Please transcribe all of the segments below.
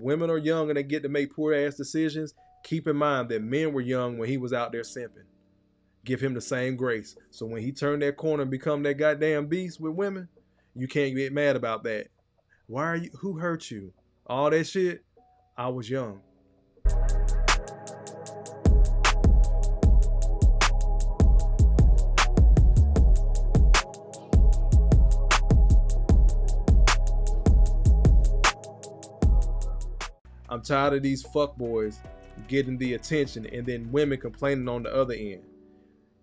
women are young and they get to make poor ass decisions, keep in mind that men were young when he was out there simping. Give him the same grace. So when he turned that corner and become that goddamn beast with women, you can't get mad about that. Why are you? Who hurt you? All that shit. I was young. I'm tired of these fuckboys getting the attention and then women complaining on the other end.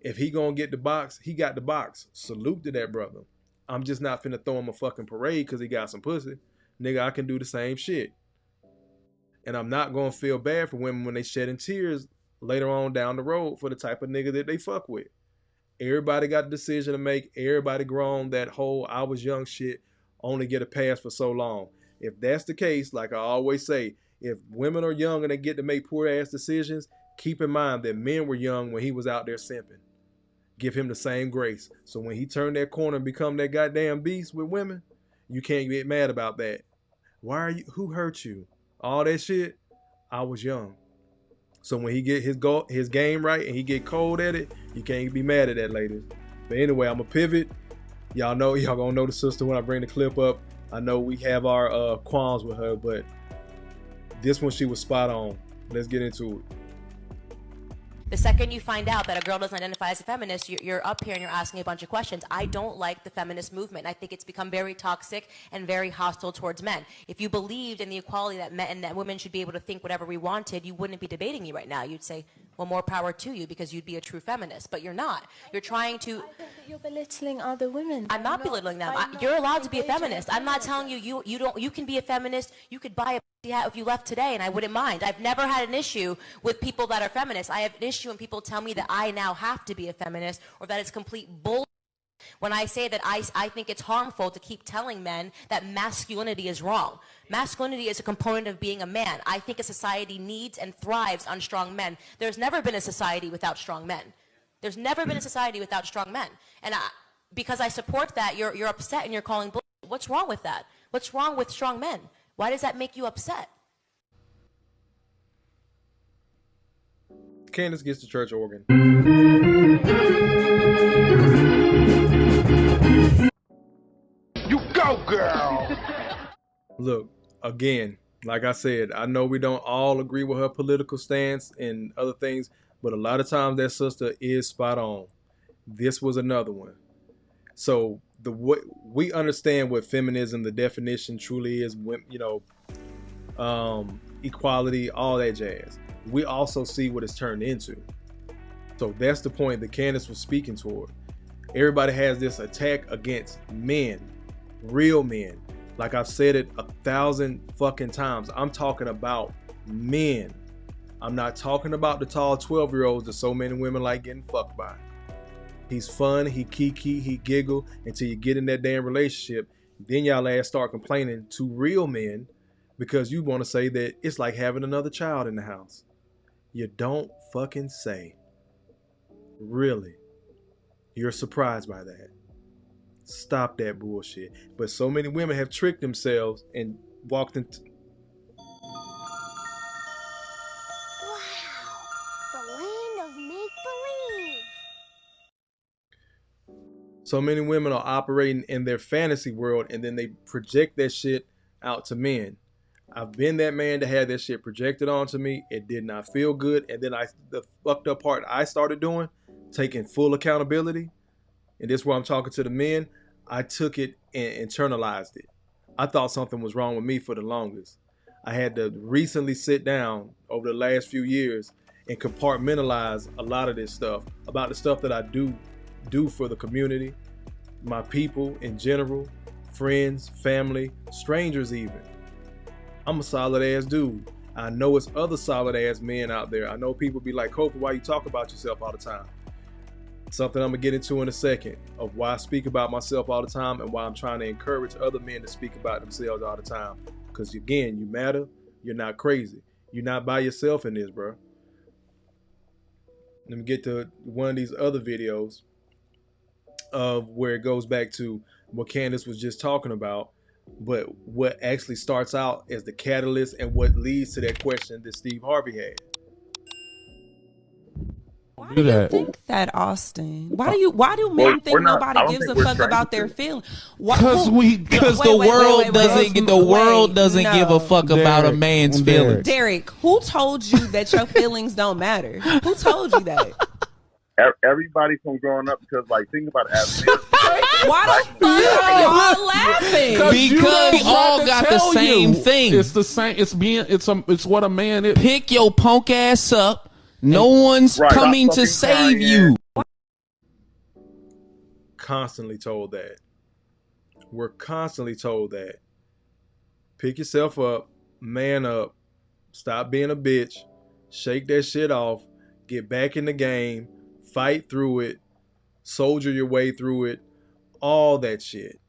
If he gonna get the box, he got the box. Salute to that brother. I'm just not finna throw him a fucking parade because he got some pussy. Nigga, I can do the same shit. And I'm not gonna feel bad for women when they shedding tears later on down the road for the type of nigga that they fuck with. Everybody got a decision to make. Everybody grown. That whole I was young shit only get a pass for so long. If that's the case, like I always say, if women are young and they get to make poor ass decisions, keep in mind that men were young when he was out there simping. Give him the same grace. So when he turned that corner and become that goddamn beast with women, you can't get mad about that. Why are you? Who hurt you? All that shit. I was young. So when he get his game right and he get cold at it, you can't be mad at that, ladies. But anyway, I'm a pivot. Y'all gonna know the sister when I bring the clip up. I know we have our qualms with her, but this one she was spot on. Let's get into it. The second you find out that a girl doesn't identify as a feminist, you're up here and you're asking a bunch of questions. I don't like the feminist movement. I think it's become very toxic and very hostile towards men. If you believed in the equality that men and that women should be able to think whatever we wanted, you wouldn't be debating me right now. You'd say, well, more power to you because you'd be a true feminist. But you're not. You're trying to... I think that you're belittling other women. I'm not belittling them. You're allowed to be a feminist. I'm not telling you you can be a feminist. You could buy a if you left today and I wouldn't mind. I've never had an issue with people that are feminists. I have an issue when people tell me that I now have to be a feminist or that it's complete bull. When I say that I think it's harmful to keep telling men that masculinity is wrong. Masculinity is a component of being a man. I think a society needs and thrives on strong men. There's never been a society without strong men. There's never been a society without strong men. And because I support that, you're upset and you're calling bull. What's wrong with that? What's wrong with strong men? Why does that make you upset? Candice gets the church organ. You go, girl! Look, again, like I said, I know we don't all agree with her political stance and other things, but a lot of times that sister is spot on. This was another one. So we understand what feminism, the definition truly is, equality, all that jazz. We also see what it's turned into. So that's the point that Candice was speaking toward. Everybody has this attack against men, real men. Like I've said it 1,000 fucking times. I'm talking about men. I'm not talking about the tall 12-year-olds that so many women like getting fucked by. He's fun, he kiki, he giggle until you get in that damn relationship. Then y'all ass start complaining to real men because you want to say that it's like having another child in the house. You don't fucking say. Really. You're surprised by that. Stop that bullshit. But so many women have tricked themselves and walked into... So many women are operating in their fantasy world and then they project that shit out to men. I've been that man that had that shit projected onto me. It did not feel good. And then the fucked up part I started doing, taking full accountability. And this is where I'm talking to the men. I took it and internalized it. I thought something was wrong with me for the longest. I had to recently sit down over the last few years and compartmentalize a lot of this stuff about the stuff that I do for the community, my people in general, friends, family, strangers even. I'm a solid ass dude. I know it's other solid ass men out there. I know people be like, Kofa, why you talk about yourself all the time? Something I'm gonna get into in a second of why I speak about myself all the time and why I'm trying to encourage other men to speak about themselves all the time. Because again, you matter, you're not crazy. You're not by yourself in this, bro. Let me get to one of these other videos of where it goes back to what Candice was just talking about. But what actually starts out as the catalyst and what leads to that question that Steve Harvey had. Why do you think that, Austin? Why do men think nobody gives a fuck about their feelings? Because the world doesn't give a fuck about a man's feelings. Derek, who told you that your feelings don't matter? Who told you that? Everybody from growing up, because like think about it. Why the fuck are y'all laughing? Because we all got the same thing. It's the same. It's what a man is. Pick your punk ass up. No one's coming to save you. Constantly told that. We're constantly told that. Pick yourself up, man up, stop being a bitch, shake that shit off, get back in the game, fight through it, soldier your way through it, all that shit.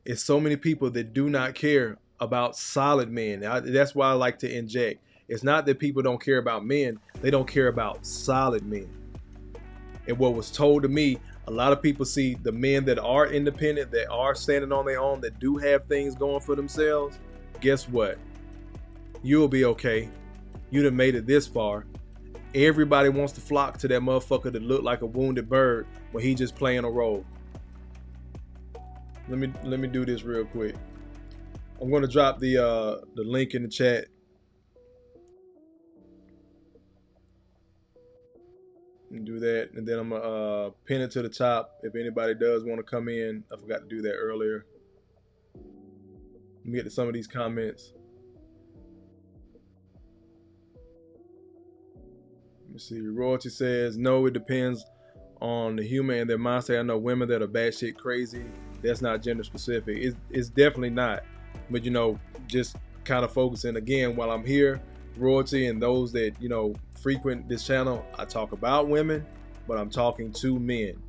It's so many people that do not care about solid men. That's why I like to inject. It's not that people don't care about men. They don't care about solid men. And what was told to me, a lot of people see the men that are independent, that are standing on their own, that do have things going for themselves. Guess what? You'll be okay. You done made it this far. Everybody wants to flock to that motherfucker that look like a wounded bird when he just playing a role. Let me do this real quick. I'm going to drop the link in the chat. And do that, and then I'm gonna pin it to the top if anybody does want to come in. I forgot to do that earlier. Let me get to some of these comments. Let me see. Royalty says, no, it depends on the human and their mindset. I know women that are batshit crazy. That's not gender specific. It's definitely not. But, just kind of focusing again while I'm here, Royalty and those that, frequent this channel, I talk about women, but I'm talking to men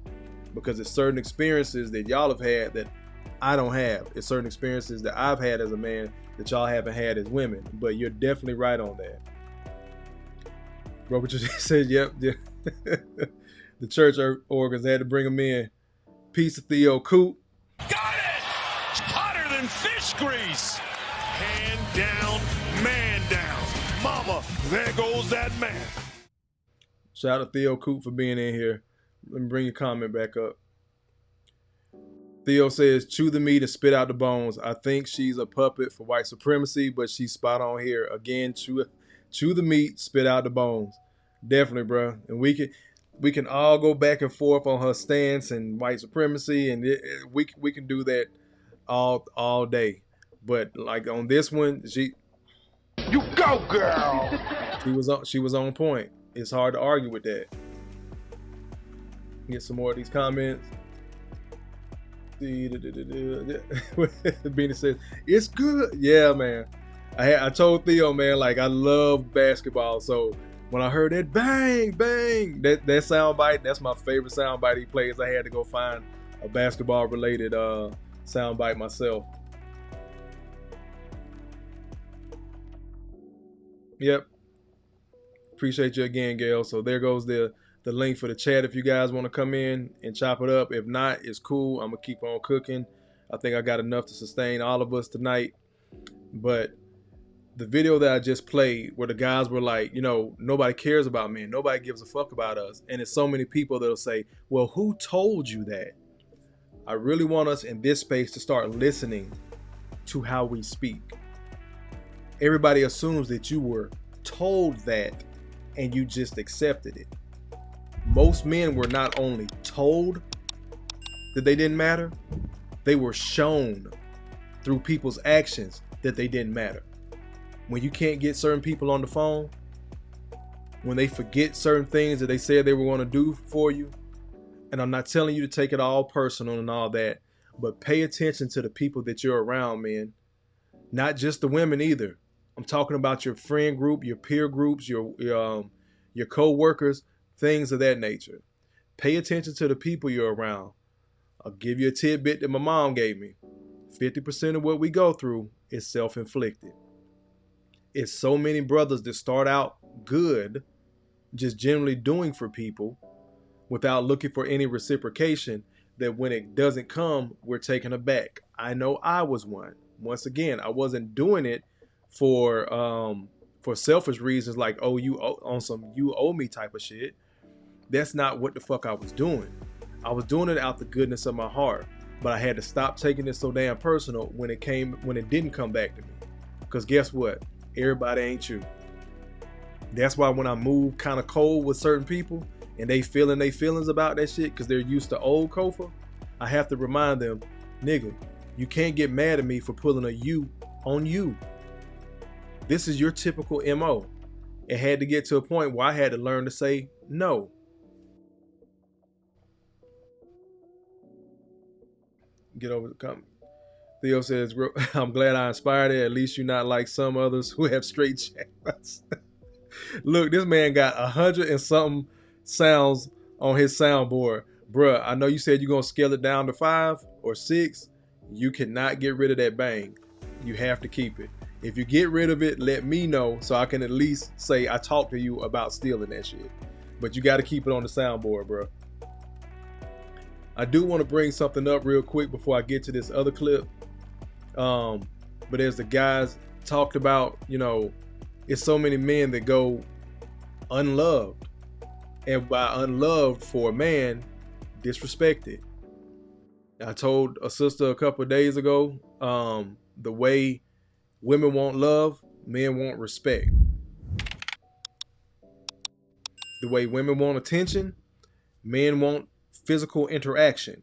because it's certain experiences that y'all have had that I don't have. It's certain experiences that I've had as a man that y'all haven't had as women, but you're definitely right on that. Robert just said, yep. The church organs had to bring them in. Peace to Theo Coop. Got it! Hotter than fish grease. Hand down, man down. Mama, there goes that man. Shout out to Theo Coop for being in here. Let me bring your comment back up. Theo says, chew the meat and spit out the bones. I think she's a puppet for white supremacy, but she's spot on here. Again, chew the meat, spit out the bones. Definitely, bro. And we can all go back and forth on her stance and white supremacy, and we can do that all day. But like on this one, You go, girl. She was on point. It's hard to argue with that. Get some more of these comments. Beanie says, it's good. Yeah, man. I told Theo, man, like I love basketball. So when I heard that bang, bang, that sound bite, that's my favorite sound bite he plays. I had to go find a basketball related sound bite myself. Yep. Appreciate you again, Gail. So there goes the link for the chat if you guys want to come in and chop it up. If not, it's cool. I'm going to keep on cooking. I think I got enough to sustain all of us tonight. But the video that I just played where the guys were like, nobody cares about men. Nobody gives a fuck about us. And it's so many people that'll say, well, who told you that? I really want us in this space to start listening to how we speak. Everybody assumes that you were told that and you just accepted it. Most men were not only told that they didn't matter, they were shown through people's actions that they didn't matter. When you can't get certain people on the phone, when they forget certain things that they said they were going to do for you, and I'm not telling you to take it all personal and all that, but pay attention to the people that you're around, man. Not just the women either. I'm talking about your friend group, your peer groups, your co-workers, things of that nature. Pay attention to the people you're around. I'll give you a tidbit that my mom gave me. 50% of what we go through is self-inflicted. It's so many brothers that start out good, just generally doing for people without looking for any reciprocation, that when it doesn't come, we're taken aback. I know I was one. Once again, I wasn't doing it for selfish reasons like, oh, you owe me type of shit. That's not what the fuck I was doing. I was doing it out the goodness of my heart, but I had to stop taking it so damn personal when it didn't come back to me. Because guess what? Everybody ain't you. That's why when I move kind of cold with certain people and they feeling their feelings about that shit because they're used to old Kofa, I have to remind them, nigga, you can't get mad at me for pulling a you on you. This is your typical MO. It had to get to a point where I had to learn to say no. Get over the comment. Theo says, I'm glad I inspired it. At least you're not like some others who have straight jackpots. Look, this man got 100 and something sounds on his soundboard. Bruh, I know you said you're going to scale it down to 5 or 6. You cannot get rid of that bang. You have to keep it. If you get rid of it, let me know so I can at least say I talked to you about stealing that shit. But you got to keep it on the soundboard, bruh. I do want to bring something up real quick before I get to this other clip. But as the guys talked about, you know, it's so many men that go unloved. And by unloved for a man, disrespected. I told a sister a couple of days ago, the way women want love, men want respect. The way women want attention, men want physical interaction.